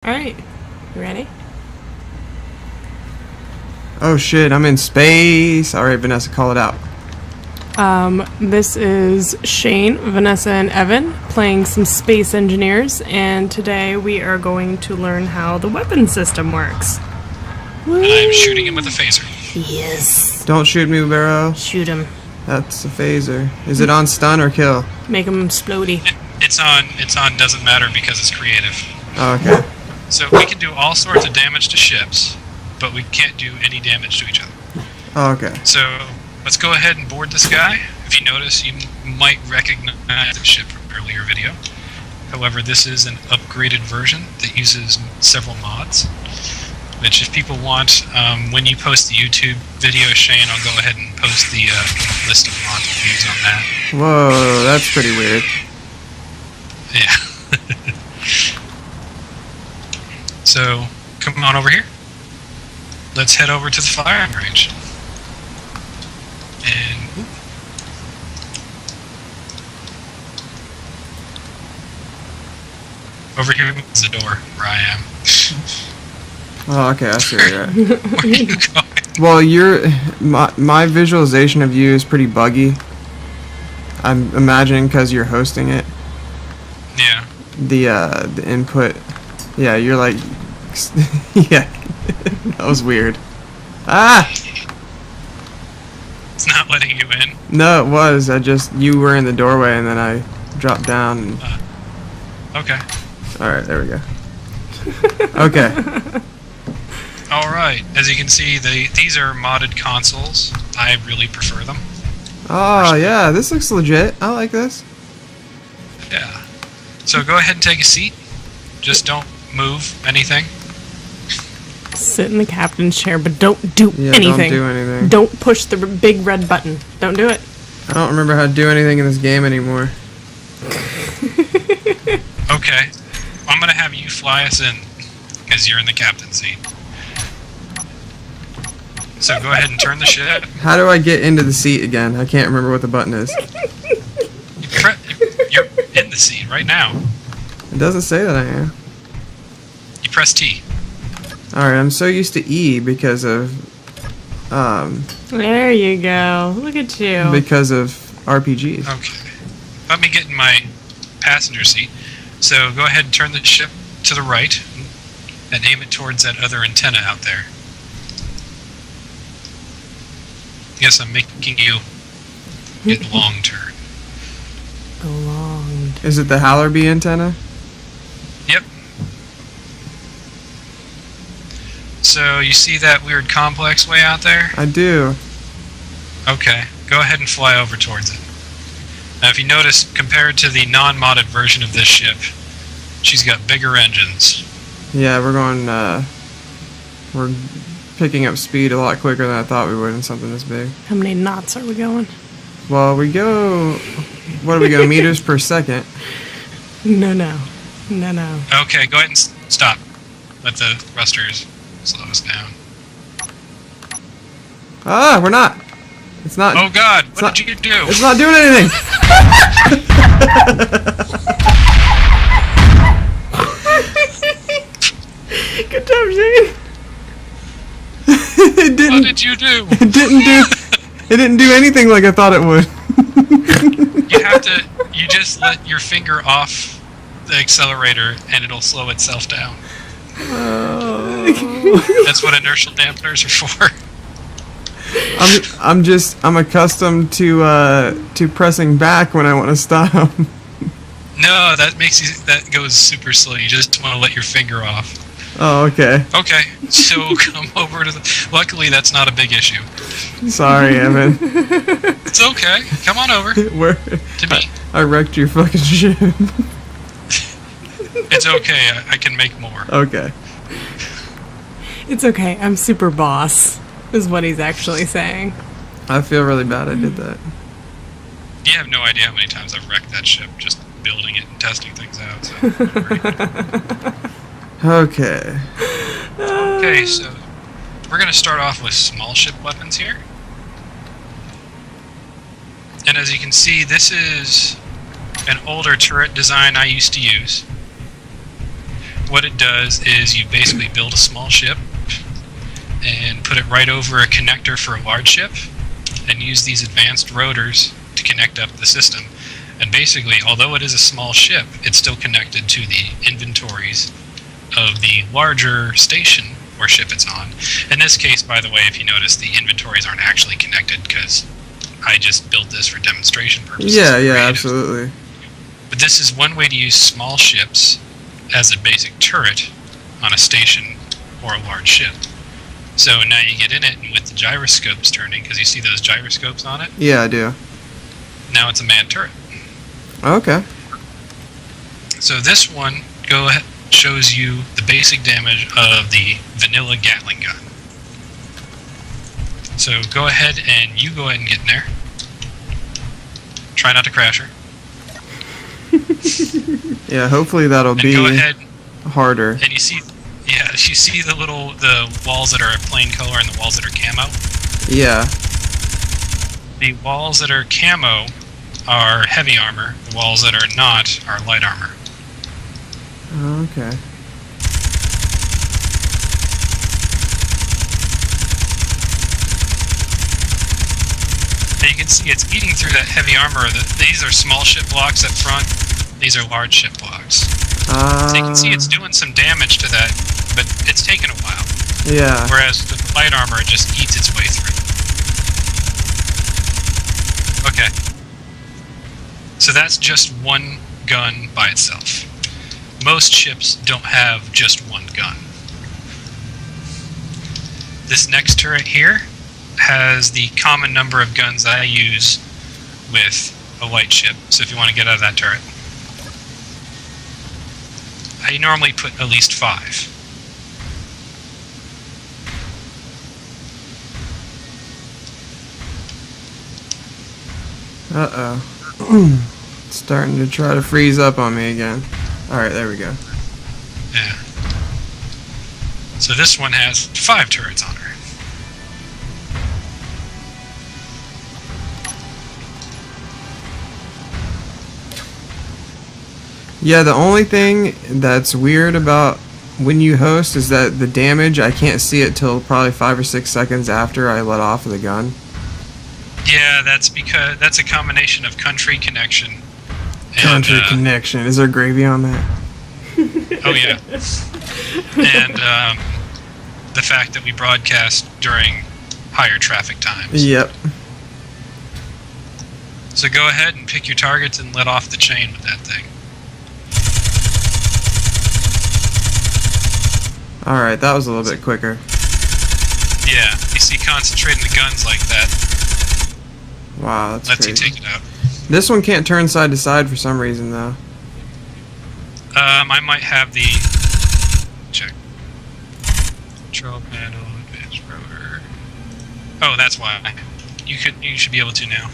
Alright, you ready? Oh shit, I'm in space. Alright, Vanessa, call it out. This is Shane, Vanessa, and Evan playing some space engineers, and today we are going to learn how the weapon system works. I'm shooting him with a phaser. Yes. Don't shoot me, Barrow. Shoot him. That's a phaser. Is it on stun or kill? Make him splody. It's on doesn't matter because it's creative. Oh, okay. So we can do all sorts of damage to ships, but we can't do any damage to each other. Oh, okay. So let's go ahead and board this guy. If you notice, you might recognize the ship from earlier video. However, this is an upgraded version that uses several mods, which if people want, when you post the YouTube video, Shane, I'll go ahead and post the list of mods we use on that. Whoa, that's pretty weird. Yeah. So, come on over here. Let's head over to the firing range. And over here is the door where I am. Oh, okay, I see where you're at. Where are you going? Well, my visualization of you is pretty buggy. I'm imagining because you're hosting it. Yeah. The input. Yeah, you're like... yeah. That was weird. Ah! It's not letting you in. No, it was. You were in the doorway and then I dropped down and... Okay. Alright, there we go. Okay. Alright. As you can see, these are modded consoles. I really prefer them. Oh, yeah, this looks legit. I like this. Yeah. So go ahead and take a seat. Just don't move anything. Sit in the captain's chair, but don't do Yeah, anything. don't do anything. Don't push the big red button. Don't do it. I don't remember how to do anything in this game anymore. Okay. I'm gonna have you fly us in, because you're in the captain's seat. So go ahead and turn the ship. How do I get into the seat again? I can't remember what the button is. You're in the seat right now. It doesn't say that I am. You press T. Alright, I'm so used to E because of... There you go. Look at you. because of RPGs. Okay. Let me get in my passenger seat. So go ahead and turn the ship to the right and aim it towards that other antenna out there. Yes, I'm making you get long turn. Belonged. Is it the Hallerby antenna? Yep. So you see that weird complex way out there? I do. Okay, go ahead and fly over towards it. Now if you notice, compared to the non-modded version of this ship, she's got bigger engines. Yeah, we're going, we're picking up speed a lot quicker than I thought we would in something this big. How many knots are we going? Well, we go... What do we go? Meters per second. No. Okay, go ahead and stop. Let the thrusters slow us down. Ah, we're not. It's not... Oh god, what not- did you do? It's not doing anything! Good job, Shane. It didn't... What did you do? It didn't do anything like I thought it would. You just let your finger off the accelerator and it'll slow itself down. That's what inertial dampeners are for. I'm accustomed to pressing back when I want to stop. No, that goes super slow. You just want to let your finger off. Oh, okay. Okay, so come over to the... Luckily, that's not a big issue. Sorry, Evan. It's okay. Come on over Where to me. I wrecked your fucking ship. It's okay. I can make more. Okay. It's okay. I'm super boss, is what he's actually saying. I feel really bad I did that. You have no idea how many times I've wrecked that ship just building it and testing things out. So don't worry. Okay. Okay, so we're going to start off with small ship weapons here. And as you can see, this is an older turret design I used to use. what it does is you basically build a small ship and put it right over a connector for a large ship and use these advanced rotors to connect up the system. And basically, although it is a small ship, it's still connected to the inventories of the larger station or ship it's on. In this case, by the way, if you notice, the inventories aren't actually connected because I just built this for demonstration purposes. Yeah, absolutely. But this is one way to use small ships as a basic turret on a station or a large ship. So now you get in it, and with the gyroscopes turning, because you see those gyroscopes on it, Yeah, I do. now it's a manned turret. Okay. So this one shows you the basic damage of the vanilla Gatling gun. So go ahead and get in there. Try not to crash her. Yeah, hopefully that'll And be go ahead harder. and you see the walls that are plain color and the walls that are camo. Yeah. The walls that are camo are heavy armor. The walls that are not are light armor. Okay. Now you can see it's eating through that heavy armor. These are small ship blocks up front. These are large ship blocks. So you can see it's doing some damage to that, but it's taken a while. Yeah. Whereas the light armor just eats its way through. Okay. So that's just one gun by itself. Most ships don't have just one gun. This next turret here has the common number of guns that I use with a light ship. So if you want to get out of that turret, I normally put at least 5. Uh-oh. It's starting to try to freeze up on me again. Alright, there we go. Yeah. So this one has 5 turrets on her. Yeah, the only thing that's weird about when you host is that the damage, I can't see it till probably 5 or 6 seconds after I let off of the gun. Yeah, that's because that's a combination of country connection. And, Country connection. Is there gravy on that? Oh yeah. And the fact that we broadcast during higher traffic times. Yep. So go ahead and pick your targets and let off the chain with that thing. Alright, that was a little bit quicker. Yeah, you see, concentrating the guns like that Wow, that's lets you crazy. take it out. This one can't turn side to side for some reason, though. I might have the check control panel, advanced rotor. Oh, that's why. You should be able to now.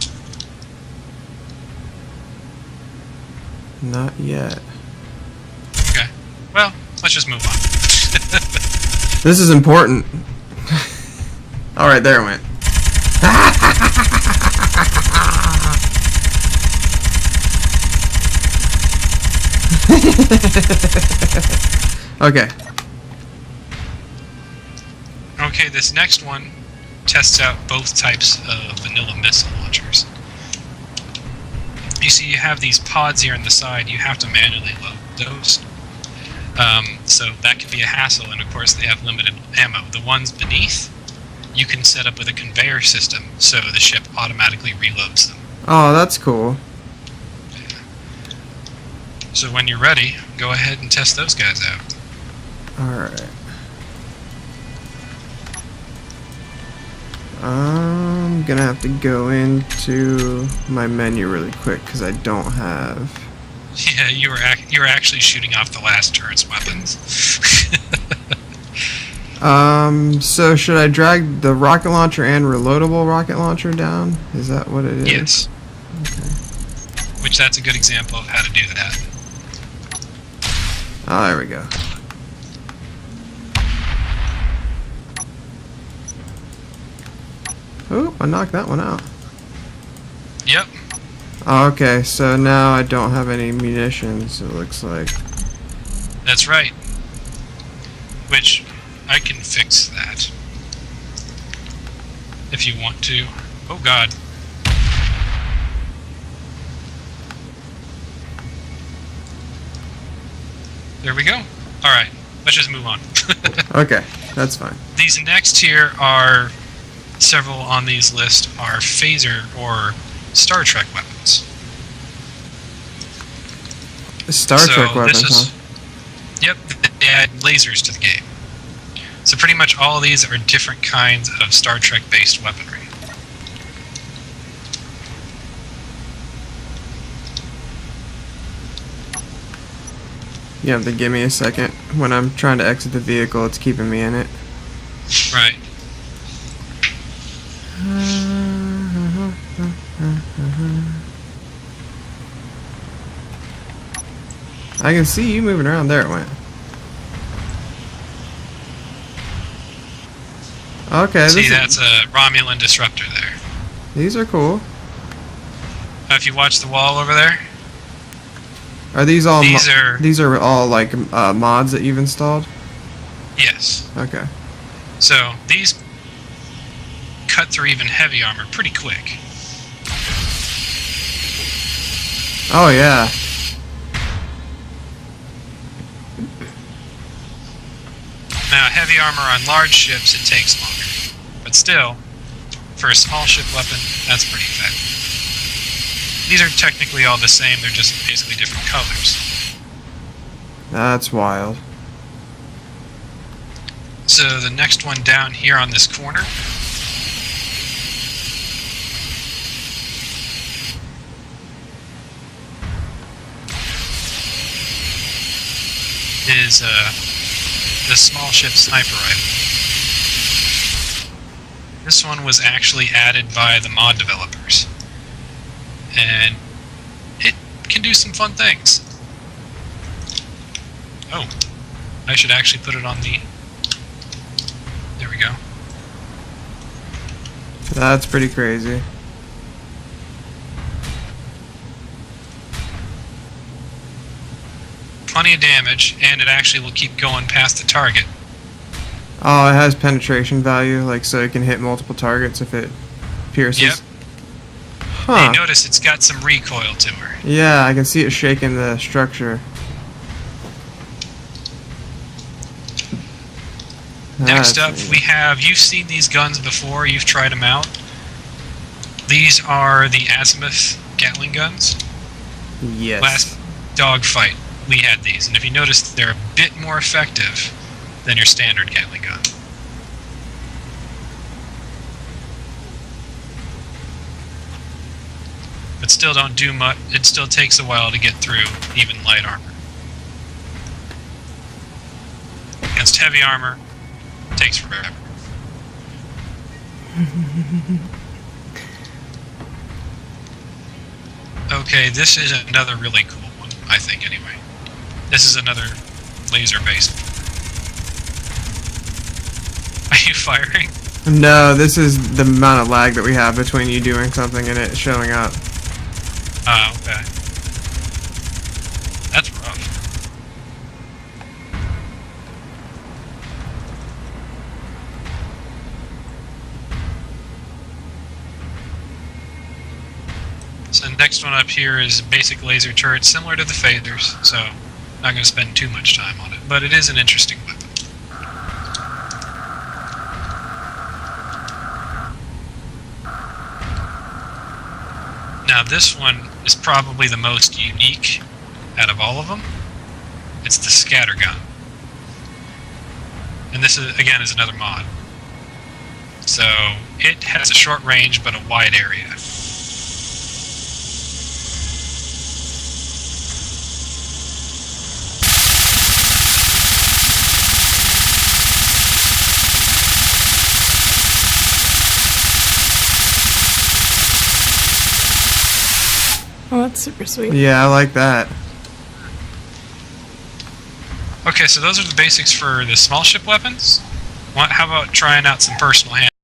Not yet. Okay. Well, let's just move on. This is important. Alright, there it went. Okay. Okay, this next one tests out both types of vanilla missile launchers. You see, you have these pods here on the side. You have to manually load those. So that can be a hassle, and of course they have limited ammo. The ones beneath, you can set up with a conveyor system, so the ship automatically reloads them. Oh, that's cool. So when you're ready, go ahead and test those guys out. Alright. I'm gonna have to go into my menu really quick because I don't have. Yeah, you were actually shooting off the last turret's weapons. So should I drag the rocket launcher and reloadable rocket launcher down? Is that what it is? Yes. Okay. Which that's a good example of how to do that. Oh, there we go. Oh, I knocked that one out. Yep. Oh, okay, so now I don't have any munitions, it looks like. That's right. which I can fix that if you want to. Oh god. There we go. Alright, let's just move on. Okay, that's fine. These next here are, several on these lists are phaser or Star Trek weapons. Star Trek weapons, this is, huh? Yep, they add lasers to the game. So pretty much all of these are different kinds of Star Trek based weaponry. You have to give me a second. When I'm trying to exit the vehicle, it's keeping me in it. Right. I can see you moving around. There it went. Okay, See, this that's a Romulan disruptor there. these are cool. If you watch the wall over there, Are these all? these are all like mods that you've installed. yes. Okay. So these cut through even heavy armor pretty quick. Oh yeah. Now, heavy armor on large ships, it takes longer. But still, for a small ship weapon, that's pretty effective. These are technically all the same, they're just basically different colors. That's wild. So the next one down here on this corner is the small ship sniper rifle. This one was actually added by the mod developers, and it can do some fun things. Oh, I should actually put it on the... There we go. That's pretty crazy. Plenty of damage, and it actually will keep going past the target. Oh, it has penetration value, like so it can hit multiple targets if it pierces. Yep. Huh. Hey, notice it's got some recoil to her. Yeah, I can see it shaking the structure. Next up, That's we have, you've seen these guns before, you've tried them out. These are the Azimuth Gatling guns. yes. Last dogfight, we had these, and if you notice, they're a bit more effective than your standard Gatling gun. But still don't do much, it still takes a while to get through even light armor. Against heavy armor, it takes forever. Okay, this is another really cool one, I think, anyway. This is another laser-based. Are you firing? No, this is the amount of lag that we have between you doing something and it showing up. Oh, okay. That's rough. So the next one up here is a basic laser turret, similar to the phasers, so not going to spend too much time on it, but it is an interesting weapon. Now this one is probably the most unique out of all of them. It's the scatter gun. And this is, again, is another mod. So it has a short range but a wide area. Oh, that's super sweet. Yeah, I like that. Okay, so those are the basics for the small ship weapons. How about trying out some personal hand?